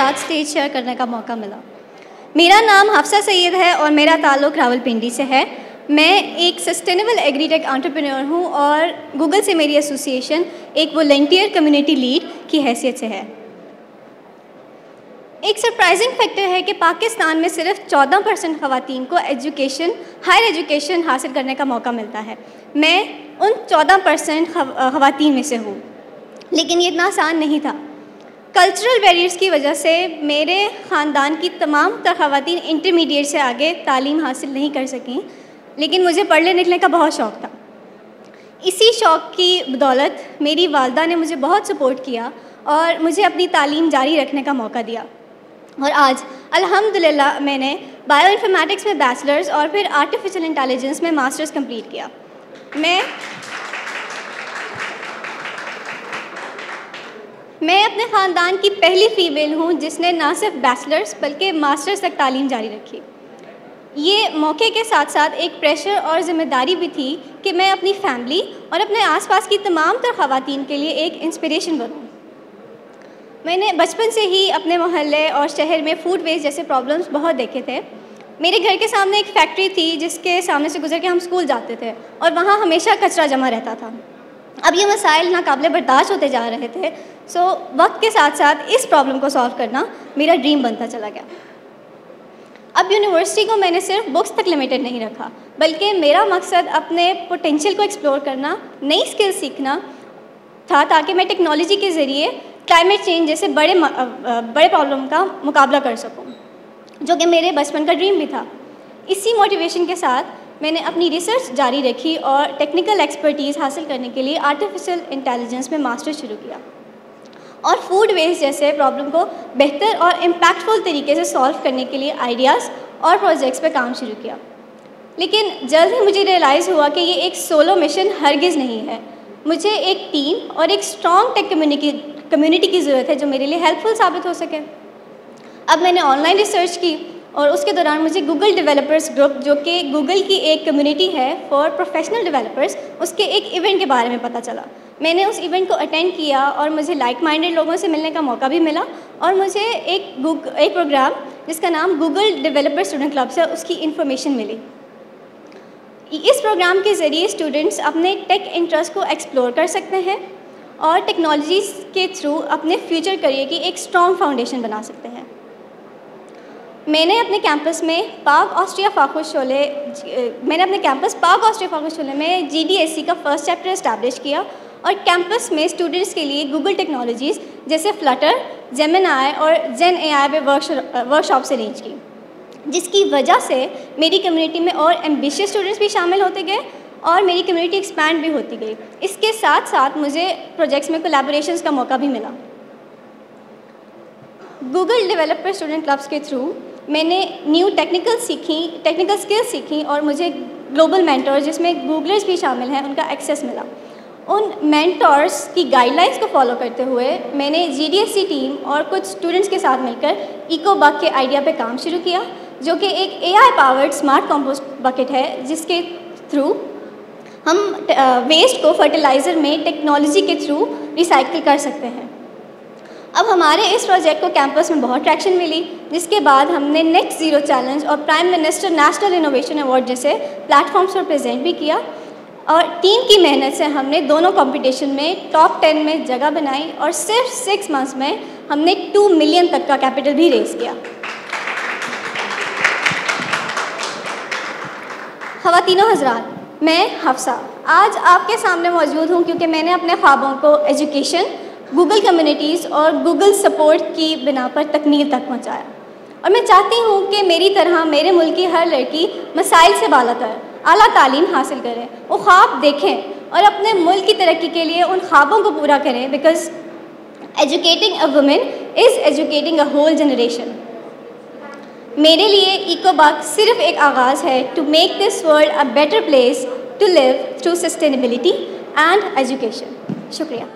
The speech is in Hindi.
साथ स्टेज शेयर करने का मौका मिला। मेरा नाम हफ्सा सैयद है और मेरा ताल्लुक़ रावलपिंडी से है। मैं एक सस्टेनेबल एग्रीटेक एंटरप्रेन्योर हूँ और गूगल से मेरी एसोसिएशन एक वॉलंटियर कम्युनिटी लीड की हैसियत से है। एक सरप्राइजिंग फैक्टर है कि पाकिस्तान में सिर्फ 14% ख़वातीन को हायर एजुकेशन हासिल करने का मौका मिलता है। मैं उन 14% ख़वातीन में से हूँ, लेकिन ये इतना आसान नहीं था। कल्चरल बैरियर्स की वजह से मेरे ख़ानदान की तमाम ख़वातीन इंटरमीडिएट से आगे तालीम हासिल नहीं कर सकीं, लेकिन मुझे पढ़ने लिखने का बहुत शौक़ था। इसी शौक़ की बदौलत मेरी वालदा ने मुझे बहुत सपोर्ट किया और मुझे अपनी तालीम जारी रखने का मौका दिया। और आज अल्हम्दुलिल्लाह मैंने बायो इन्फॉर्मेटिक्स में बैचलर्स और फिर आर्टिफिशियल इंटेलिजेंस में मास्टर्स कंप्लीट किया। मैं अपने ख़ानदान की पहली फ़ीमेल हूँ जिसने ना सिर्फ बैचलर्स बल्कि मास्टर्स तक तालीम जारी रखी। ये मौके के साथ साथ एक प्रेशर और ज़िम्मेदारी भी थी कि मैं अपनी फैमिली और अपने आसपास की तमाम तर ख़वातीन के लिए एक इंस्पिरेशन बनूँ। मैंने बचपन से ही अपने मोहल्ले और शहर में फूड वेस्ट जैसे प्रॉब्लम्स बहुत देखे थे। मेरे घर के सामने एक फैक्ट्री थी जिसके सामने से गुजर के हम स्कूल जाते थे और वहाँ हमेशा कचरा जमा रहता था। अब ये मसाइल नाकाबिले बर्दाश्त होते जा रहे थे, सो वक्त के साथ साथ इस प्रॉब्लम को सॉल्व करना मेरा ड्रीम बनता चला गया। अब यूनिवर्सिटी को मैंने सिर्फ बुक्स तक लिमिटेड नहीं रखा, बल्कि मेरा मकसद अपने पोटेंशियल को एक्सप्लोर करना, नई स्किल सीखना था ताकि मैं टेक्नोलॉजी के ज़रिए क्लाइमेट चेंज जैसे बड़े प्रॉब्लम का मुकाबला कर सकूं, जो कि मेरे बचपन का ड्रीम भी था। इसी मोटिवेशन के साथ मैंने अपनी रिसर्च जारी रखी और टेक्निकल एक्सपर्टीज़ हासिल करने के लिए आर्टिफिशियल इंटेलिजेंस में मास्टर्स शुरू किया और फूड वेस्ट जैसे प्रॉब्लम को बेहतर और इम्पैक्टफुल तरीके से सॉल्व करने के लिए आइडियाज़ और प्रोजेक्ट्स पर काम शुरू किया। लेकिन जल्द ही मुझे रियलाइज़ हुआ कि ये एक सोलो मिशन हरगिज़ नहीं है। मुझे एक टीम और एक स्ट्रॉन्ग टेक कम्युनिटी की ज़रूरत है जो मेरे लिए हेल्पफुल साबित हो सके। अब मैंने ऑनलाइन रिसर्च की और उसके दौरान मुझे गूगल डेवलपर्स ग्रुप, जो कि गूगल की एक कम्युनिटी है फॉर प्रोफेशनल डेवलपर्स, उसके एक इवेंट के बारे में पता चला। मैंने उस इवेंट को अटेंड किया और मुझे लाइक माइंडेड लोगों से मिलने का मौका भी मिला और मुझे एक प्रोग्राम जिसका नाम गूगल डेवलपर स्टूडेंट क्लब से उसकी इन्फॉर्मेशन मिली। इस प्रोग्राम के ज़रिए स्टूडेंट्स अपने टेक इंटरेस्ट को एक्सप्लोर कर सकते हैं और टेक्नोलॉजीज़ के थ्रू अपने फ्यूचर करियर की एक स्ट्रॉन्ग फाउंडेशन बना सकते हैं। मैंने अपने कैंपस पाक ऑस्ट्रिया फ़ाखुर शोले में GDSC का फर्स्ट चैप्टर इस्टेब्लिश किया और कैंपस में स्टूडेंट्स के लिए गूगल टेक्नोलॉजीज़ जैसे फ्लटर, जेमिनी और जेन AI पे वर्कशॉप्स अरेंज की, जिसकी वजह से मेरी कम्युनिटी में और एम्बिशियस स्टूडेंट्स भी शामिल होते गए और मेरी कम्युनिटी एक्सपैंड भी होती गई। इसके साथ साथ मुझे प्रोजेक्ट्स में कोलैबोरेशंस का मौका भी मिला। गूगल डेवलपर स्टूडेंट क्लब्स के थ्रू मैंने न्यू टेक्निकल स्किल्स सीखी और मुझे ग्लोबल मेंटर्स, जिसमें गूगलर्स भी शामिल हैं, उनका एक्सेस मिला। उन मेंटर्स की गाइडलाइंस को फॉलो करते हुए मैंने GDSC टीम और कुछ स्टूडेंट्स के साथ मिलकर इको-बग के आइडिया पे काम शुरू किया, जो कि एक AI powered smart compost bucket है, जिसके थ्रू हम वेस्ट को फर्टिलाइज़र में टेक्नोलॉजी के थ्रू रिसाइकिल कर सकते हैं। अब हमारे इस प्रोजेक्ट को कैंपस में बहुत ट्रैक्शन मिली, जिसके बाद हमने नेट ज़ीरो चैलेंज और prime minister national innovation award जैसे प्लेटफॉर्म्स पर प्रेजेंट भी किया और टीम की मेहनत से हमने दोनों कंपटीशन में टॉप 10 में जगह बनाई और सिर्फ 6 मंथ्स में हमने 2 मिलियन तक का कैपिटल भी रेज़ किया। ख़वातीनो हज़रात, मैं हफ्सा आज आपके सामने मौजूद हूँ क्योंकि मैंने अपने ख्वाबों को एजुकेशन, गूगल कम्युनिटीज़ और गूगल सपोर्ट की बिना पर तकमील तक पहुँचाया और मैं चाहती हूँ कि मेरी तरह मेरे मुल्क की हर लड़की मसाइल से बालातर आला तालीम हासिल करें, वो ख्वाब देखें और अपने मुल्क की तरक्की के लिए उन ख्वाबों को पूरा करें, because educating a women is educating a whole generation. मेरे लिए इको-बग सिर्फ एक आगाज़ है to make this world a better place to live through sustainability and education. शुक्रिया।